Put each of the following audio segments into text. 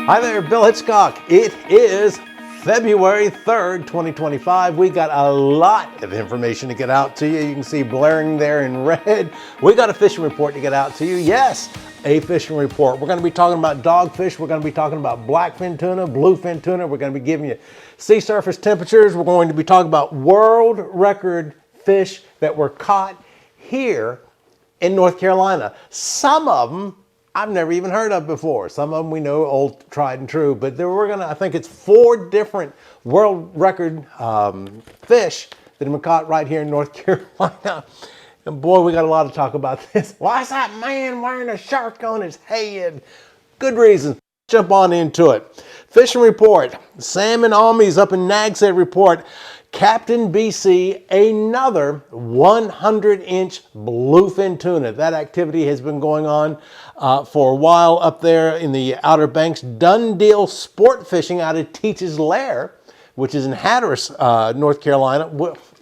Hi there, Bill Hitchcock. It is February 3rd, 2025. We got a lot of information to get out to you. You can see blaring there in red. We got a fishing report to get out to you. Yes, a fishing report. We're going to be talking about dogfish. We're going to be talking about blackfin tuna, bluefin tuna. We're going to be giving you sea surface temperatures. We're going to be talking about world record fish that were caught here in North Carolina. Some of them I've never even heard of before. Some of them we know, old, tried and true, but I think it's 4 different world record fish that have been caught right here in North Carolina. And boy, we got a lot to talk about this. Why is that man wearing a shark on his head? Good reason. Jump on into it. Fishing report. Salmon Almies up in Nags Head report. Captain BC, another 100-inch bluefin tuna. That activity has been going on for a while up there in the Outer Banks. Done deal sport fishing out of Teach's Lair, which is in Hatteras, North Carolina.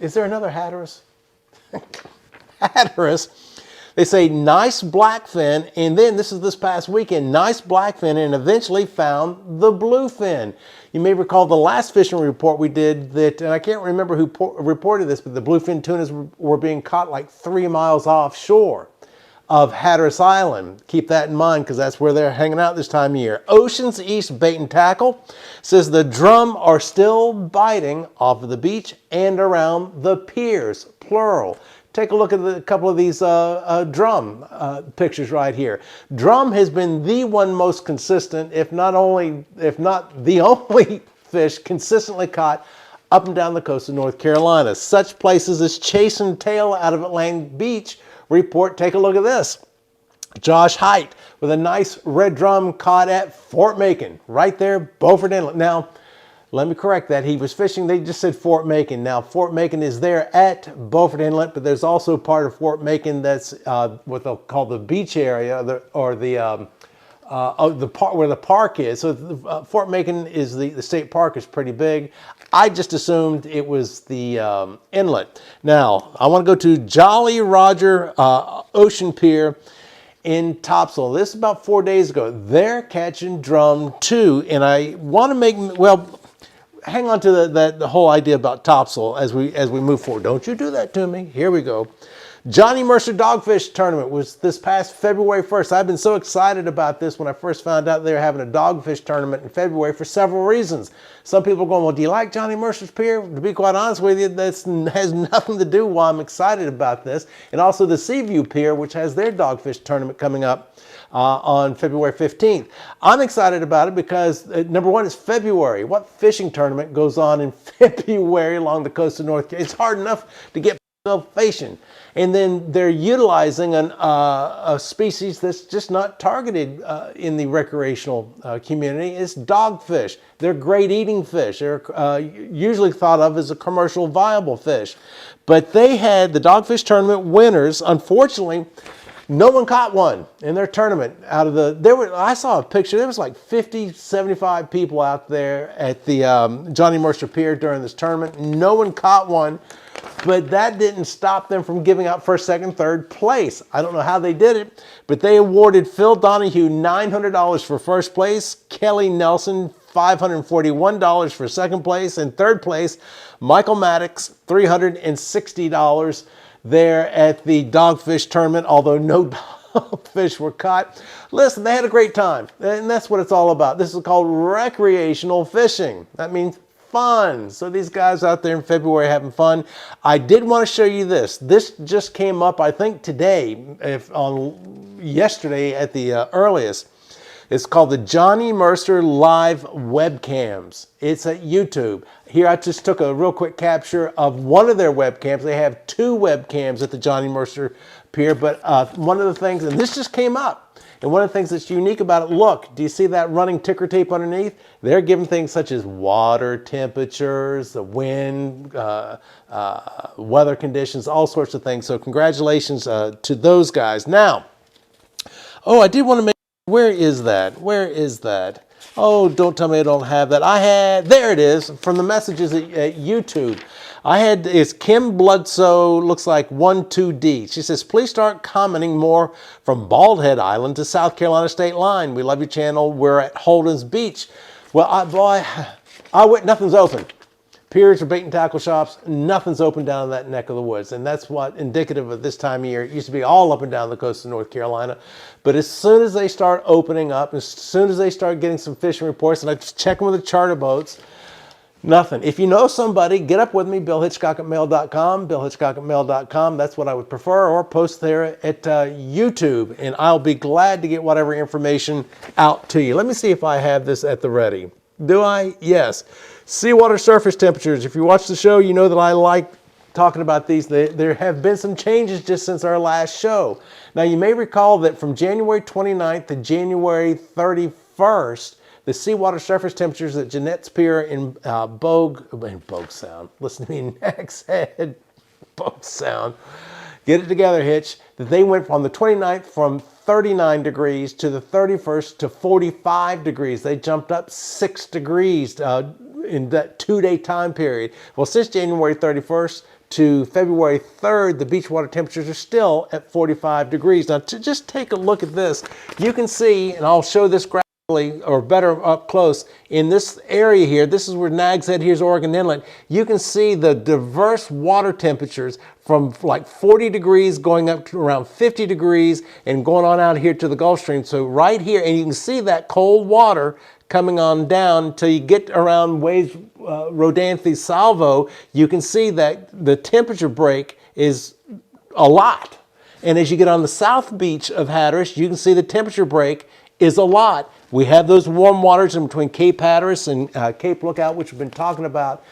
Is there another Hatteras? Hatteras. They say nice blackfin, and then this past weekend, nice blackfin, and eventually found the bluefin. You may recall the last fishing report we did that, and I can't remember who reported this, but the bluefin tunas were being caught like 3 miles offshore of Hatteras Island. Keep that in mind because that's where they're hanging out this time of year. Oceans East Bait and Tackle says the drum are still biting off of the beach and around the piers, plural. Take a look at a couple of these drum pictures right here. Drum has been the one most consistent, if not the only fish consistently caught up and down the coast of North Carolina. Such places as Chase and Tail out of Atlantic Beach report, take a look at this. Josh Height with a nice red drum caught at Fort Macon, right there, Beaufort Inlet. Now, let me correct that. He was fishing, they just said Fort Macon. Now, Fort Macon is there at Beaufort Inlet, but there's also part of Fort Macon that's what they'll call the beach area, the part where the park is. So Fort Macon is the state park is pretty big. I just assumed it was the inlet. Now, I want to go to Jolly Roger Ocean Pier in Topsail. This is about 4 days ago. They're catching drum too, and I want to make, well, hang on to the whole idea about topsail as we move forward. Don't you do that to me. Here we go. Johnny Mercer Dogfish Tournament was this past February 1st. I've been so excited about this when I first found out they were having a dogfish tournament in February for several reasons. Some people are going, well, do you like Johnny Mercer's Pier? To be quite honest with you, that has nothing to do why I'm excited about this. And also the Seaview Pier, which has their dogfish tournament coming up on February 15th. I'm excited about it because, number one, it's February. What fishing tournament goes on in February along the coast of North Carolina? It's hard enough to get fishing. And then they're utilizing a species that's just not targeted in the recreational community. It's dogfish. They're great eating fish. They're usually thought of as a commercial viable fish. But they had the dogfish tournament winners. Unfortunately, no one caught one in their tournament. I saw a picture, there was like 50, 75 people out there at the Johnny Mercer Pier during this tournament. No one caught one, but that didn't stop them from giving out first, second, third place. I don't know how they did it, but they awarded Phil Donahue $900 for first place, Kelly Nelson $541 for second place, and third place, Michael Maddox $360 there at the dogfish tournament, although no dogfish were caught. Listen, they had a great time, and that's what it's all about. This is called recreational fishing. That means fun. So these guys out there in February having fun. I did want to show you this. This just came up, I think today, yesterday at the earliest. It's called the Johnny Mercer Live Webcams. It's at YouTube. Here I just took a real quick capture of one of their webcams. They have 2 webcams at the Johnny Mercer Pier, but one of the things, and this just came up, and one of the things that's unique about it, look, do you see that running ticker tape underneath? They're giving things such as water temperatures, the wind, weather conditions, all sorts of things. So congratulations to those guys. Now, I did want to make, where is that? Where is that? Oh, don't tell me I don't have that. I had, there it is, from the messages at YouTube. I had, it's Kim Bloodsoe, looks like 12D. She says, please start commenting more from Bald Head Island to South Carolina state line. We love your channel. We're at Holden's Beach. Well, boy, I went, nothing's open. Piers or bait and tackle shops, nothing's open down in that neck of the woods. And that's what indicative of this time of year. It used to be all up and down the coast of North Carolina. But as soon as they start opening up, as soon as they start getting some fishing reports, and I just check them with the charter boats, nothing. If you know somebody, get up with me, BillHitchcock@mail.com, BillHitchcock@mail.com. That's what I would prefer, or post there at YouTube, and I'll be glad to get whatever information out to you. Let me see if I have this at the ready. Do I? Yes. Seawater surface temperatures. If you watch the show, you know that I like talking about these. There have been some changes just since our last show. Now, you may recall that from January 29th to January 31st, the seawater surface temperatures at Jeanette's Pier in Bogue Sound. Listen to me next, Head. Bogue Sound. Get it together, Hitch. That they went on the 29th from 39 degrees to the 31st to 45 degrees. They jumped up 6 degrees in that 2-day time period. Well, since January 31st to February 3rd, the beach water temperatures are still at 45 degrees. Now, to just take a look at this, you can see, and I'll show this graphically, or better up close, in this area here, this is where Nags Head, here's Oregon Inlet, you can see the diverse water temperatures from like 40 degrees going up to around 50 degrees and going on out here to the Gulf Stream. So right here, and you can see that cold water coming on down until you get around waves Rodanthe Salvo, you can see that the temperature break is a lot. And as you get on the south beach of Hatteras, you can see the temperature break is a lot. We have those warm waters in between Cape Hatteras and Cape Lookout, which we've been talking about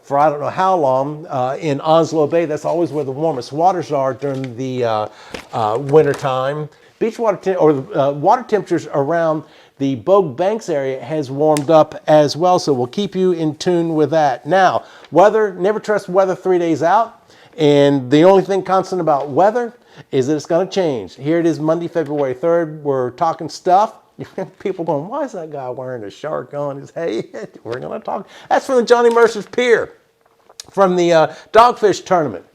for I don't know how long, in Onslow Bay. That's always where the warmest waters are during the winter time. Beach water, water temperatures around the Bogue Banks area has warmed up as well, so we'll keep you in tune with that. Now, weather, never trust weather 3 days out, and the only thing constant about weather is that it's going to change. Here it is Monday, February 3rd. We're talking stuff. People going, why is that guy wearing a shark on his head? We're going to talk. That's from the Johnny Mercer's Pier, from the Dogfish tournament.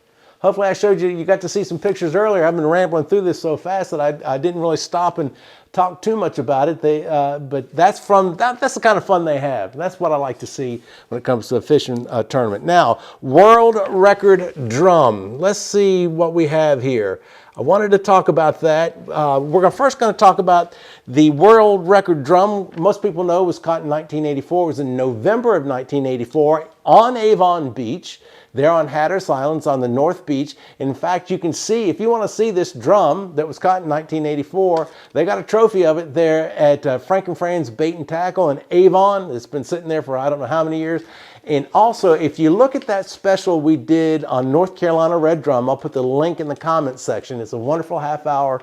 Hopefully I showed you, you got to see some pictures earlier. I've been rambling through this so fast that I didn't really stop and talk too much about it. But that's the kind of fun they have. That's what I like to see when it comes to a fishing tournament. Now, world record drum. Let's see what we have here. I wanted to talk about that. We're first going to talk about the world record drum. Most people know it was caught in 1984. It was in November of 1984 on Avon Beach. There on Hatteras Islands on the North Beach. In fact, you can see, if you want to see this drum that was caught in 1984, they got a trophy of it there at Frank and Fran's Bait and Tackle in Avon. It's been sitting there for I don't know how many years. And also, if you look at that special we did on North Carolina Red Drum, I'll put the link in the comments section. It's a wonderful half-hour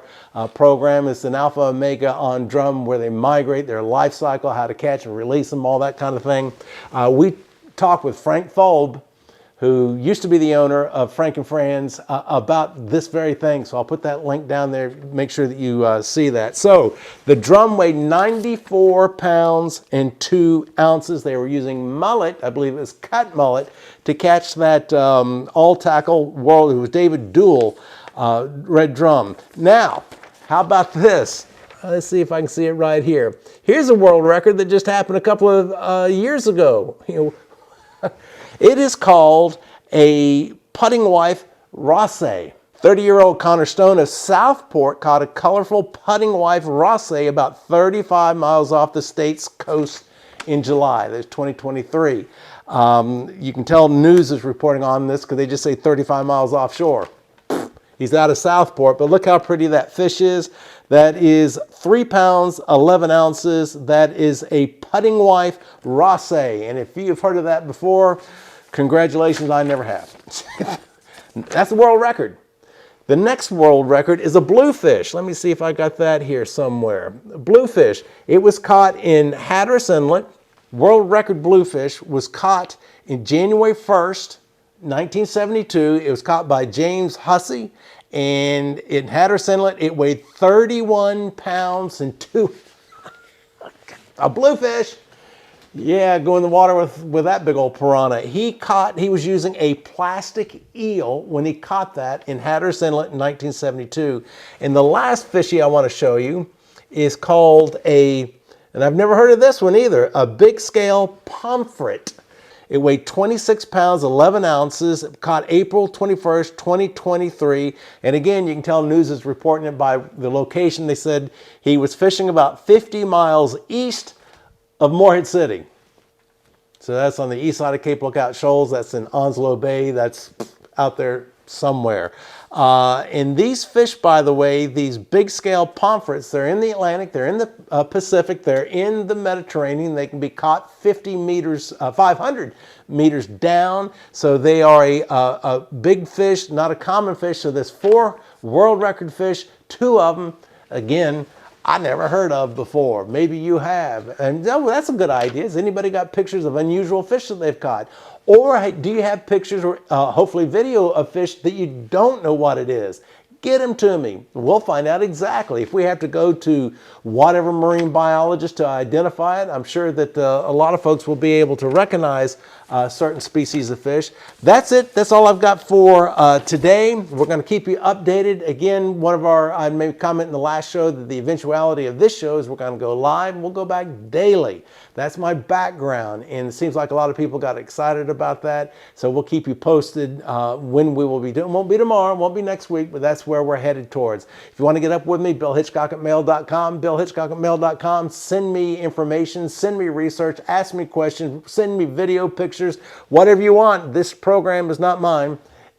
program. It's an alpha omega on drum where they migrate, their life cycle, how to catch and release them, all that kind of thing. We talked with Frank Folb, who used to be the owner of Frank and Fran's, about this very thing. So I'll put that link down there, make sure that you see that. So the drum weighed 94 pounds and 2 ounces. They were using mullet, I believe it was cut mullet, to catch that all tackle world. It was David Deuel red drum. Now, how about this? Let's see if I can see it right here. Here's a world record that just happened a couple of years ago. It is called a Puddingwife Wrasse. 30-year-old Connor Stone of Southport caught a colorful Puddingwife Wrasse about 35 miles off the state's coast in July. There's 2023. You can tell news is reporting on this because they just say 35 miles offshore. He's out of Southport, but look how pretty that fish is. That is 3 pounds, 11 ounces. That is a Puddingwife Wrasse. And if you've heard of that before, congratulations, I never have. That's the world record. The next world record is a bluefish. Let me see if I got that here somewhere. Bluefish. It was caught in Hatteras Inlet. World record bluefish was caught in January 1st, 1972. It was caught by James Hussey. And in Hatteras Inlet, it weighed 31 pounds and 2. A bluefish. Yeah, go in the water with that big old piranha. He was using a plastic eel when he caught that in Hatteras Inlet in 1972. And the last fishy I want to show you is called and I've never heard of this one either, a Bigscale Pomfret. It weighed 26 pounds, 11 ounces, caught April 21st, 2023. And again, you can tell news is reporting it by the location. They said he was fishing about 50 miles east of Morehead City. So that's on the east side of Cape Lookout Shoals. That's in Onslow Bay. That's out there somewhere. And these fish, by the way, these big scale pomfrets, they're in the Atlantic, they're in the Pacific, they're in the Mediterranean. They can be caught 500 meters down. So they are a big fish, not a common fish. So there's 4 world record fish, 2 of them, again, I never heard of before. Maybe you have. And that's a good idea. Has anybody got pictures of unusual fish that they've caught? Or do you have pictures or hopefully video of fish that you don't know what it is? Get them to me. We'll find out exactly. If we have to go to whatever marine biologist to identify it, I'm sure that a lot of folks will be able to recognize certain species of fish. That's it. That's all I've got for today. We're going to keep you updated. Again, I made a comment in the last show that the eventuality of this show is we're going to go live and we'll go back daily. That's my background, and it seems like a lot of people got excited about that. So we'll keep you posted when we will be doing. It won't be tomorrow, won't be next week, but that's where we're headed towards. If you want to get up with me, BillHitchcock@mail.com, BillHitchcock@mail.com. Send me information, send me research, ask me questions, send me video pictures, whatever you want. This program is not mine,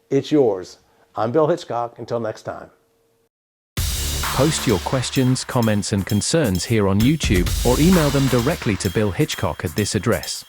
it's yours. I'm Bill Hitchcock. Until next time. Post your questions, comments, and concerns here on YouTube or email them directly to Bill Hitchcock at this address.